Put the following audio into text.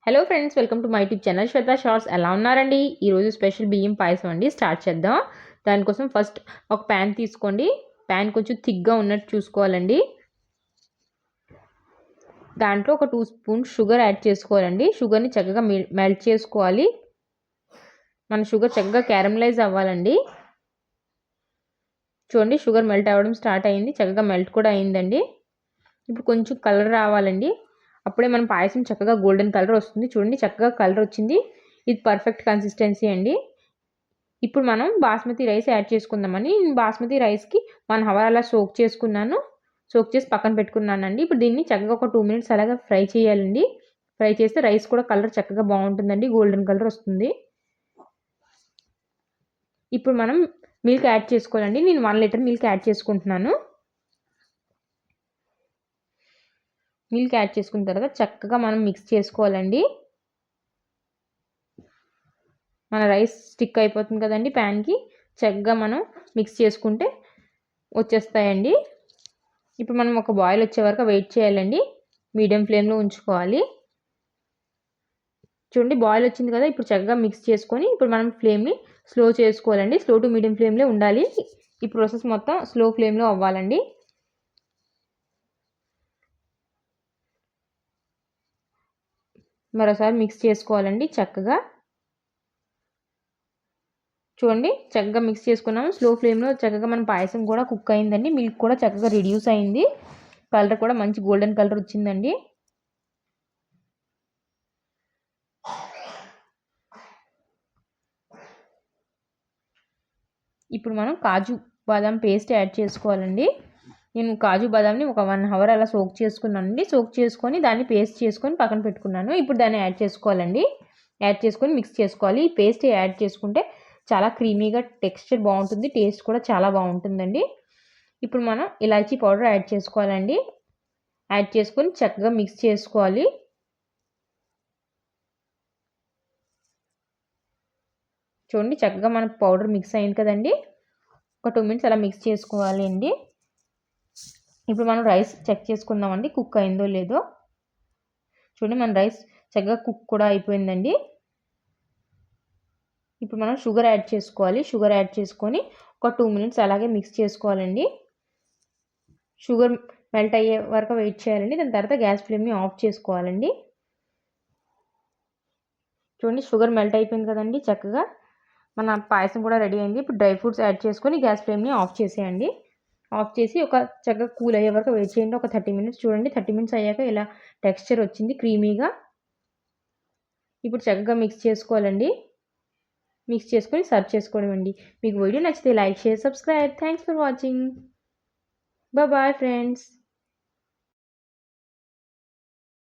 Hello friends, welcome to my YouTube channel Shweta shorts. ఎలా ఉన్నారండి? ఈరోజు స్పెషల్ బియ్యం పాయసం అండి. స్టార్ట్ చేద్దాం. దానికోసం ఫస్ట్ ఒక ప్యాన్ తీసుకోండి. ప్యాన్ కొంచెం థిక్గా ఉన్నట్టు చూసుకోవాలండి. దాంట్లో ఒక 2 స్పూన్స్ షుగర్ యాడ్ చేసుకోవాలండి. షుగర్ని చక్కగా మెల్ట్ చేసుకోవాలి. మన షుగర్ చక్కగా క్యారమలైజ్ అవ్వాలండి. చూడండి, షుగర్ మెల్ట్ అవ్వడం స్టార్ట్ అయింది. చక్కగా మెల్ట్ కూడా అయిందండి. ఇప్పుడు కొంచెం కలర్ రావాలండి. అప్పుడే మన పాయసం చక్కగా గోల్డెన్ కలర్ వస్తుంది. చూడండి, చక్కగా కలర్ వచ్చింది. ఇది పర్ఫెక్ట్ కన్సిస్టెన్సీ అండి. ఇప్పుడు మనం బాస్మతి రైస్ యాడ్ చేసుకుందామని. బాస్మతి రైస్కి 1 అవర్ అలా సోక్ చేసి పక్కన పెట్టుకున్నానండి. ఇప్పుడు దీన్ని చక్కగా ఒక 2 మినిట్స్ అలాగా ఫ్రై చేయాలండి. ఫ్రై చేస్తే రైస్ కూడా కలర్ చక్కగా బాగుంటుందండి, గోల్డెన్ కలర్ వస్తుంది. ఇప్పుడు మనం మిల్క్ యాడ్ చేసుకోవాలండి. నేను 1 లీటర్ మిల్క్ యాడ్ చేసుకుంటున్నాను. మిల్క్ యాడ్ చేసుకున్న తర్వాత చక్కగా మనం మిక్స్ చేసుకోవాలండి. మన రైస్ స్టిక్ అయిపోతుంది కదండి ప్యాన్కి. చక్కగా మనం మిక్స్ చేసుకుంటే వచ్చేస్తాయండి. ఇప్పుడు మనం ఒక బాయిల్ వచ్చే వరకు వెయిట్ చేయాలండి. మీడియం ఫ్లేమ్లో ఉంచుకోవాలి. చూడండి, బాయిల్ వచ్చింది కదా. ఇప్పుడు చక్కగా మిక్స్ చేసుకొని ఇప్పుడు మనం ఫ్లేమ్ని స్లో చేసుకోవాలండి. స్లో టు మీడియం ఫ్లేమ్లో ఉండాలి. ఈ ప్రాసెస్ మొత్తం స్లో ఫ్లేమ్లో అవ్వాలండి. మరోసారి మిక్స్ చేసుకోవాలండి చక్కగా. చూడండి, చక్కగా మిక్స్ చేసుకున్నాము. స్లో ఫ్లేమ్లో చక్కగా మన పాయసం కూడా కుక్ అయిందండి. మిల్క్ కూడా చక్కగా రిడ్యూస్ అయింది. కలర్ కూడా మంచి గోల్డెన్ కలర్ వచ్చిందండి. ఇప్పుడు మనం కాజు బాదాం పేస్ట్ యాడ్ చేసుకోవాలండి. నేను కాజు బాదాంని ఒక 1 అవర్ అలా సోక్ చేసుకున్నానండి. సోక్ చేసుకొని దాన్ని పేస్ట్ చేసుకొని పక్కన పెట్టుకున్నాను. ఇప్పుడు దాన్ని యాడ్ చేసుకోవాలండి. యాడ్ చేసుకొని మిక్స్ చేసుకోవాలి. ఈ పేస్ట్ యాడ్ చేసుకుంటే చాలా క్రీమీగా టెక్స్చర్ బాగుంటుంది. టేస్ట్ కూడా చాలా బాగుంటుందండి. ఇప్పుడు మనం ఇలాచీ పౌడర్ యాడ్ చేసుకోవాలండి. యాడ్ చేసుకొని చక్కగా మిక్స్ చేసుకోవాలి. చూడండి, చక్కగా మన పౌడర్ మిక్స్ అయింది కదండి. ఒక 2 మినిట్స్ అలా మిక్స్ చేసుకోవాలి అండి. ఇప్పుడు మనం రైస్ చెక్ చేసుకుందామండి, కుక్ అయిందో లేదో. చూడండి, మన రైస్ చక్కగా కుక్ కూడా అయిపోయిందండి. ఇప్పుడు మనం షుగర్ యాడ్ చేసుకోవాలి. షుగర్ యాడ్ చేసుకొని ఒక 2 మినిట్స్ అలాగే మిక్స్ చేసుకోవాలండి. షుగర్ మెల్ట్ అయ్యే వరకు వెయిట్ చేయాలండి. దాని తర్వాత గ్యాస్ ఫ్లేమ్ని ఆఫ్ చేసుకోవాలండి. చూడండి, షుగర్ మెల్ట్ అయిపోయింది కదండి. చక్కగా మన పాయసం కూడా రెడీ అయింది. ఇప్పుడు డ్రై ఫ్రూట్స్ యాడ్ చేసుకొని గ్యాస్ ఫ్లేమ్ని ఆఫ్ చేసేయండి. ఆఫ్ చేసి ఒక చక్కగా కూల్ అయ్యే వరకు వెయిట్ చేయండి. ఒక 30 మినిట్స్ చూడండి. 30 మినిట్స్ అయ్యాక ఇలా టెక్స్చర్ వచ్చింది క్రీమీగా. ఇప్పుడు చక్కగా మిక్స్ చేసుకోవాలండి. మిక్స్ చేసుకొని సర్వ్ చేసుకోవడం అండి. మీకు వీడియో నచ్చితే like, share, subscribe. Thanks for watching. Bye friends.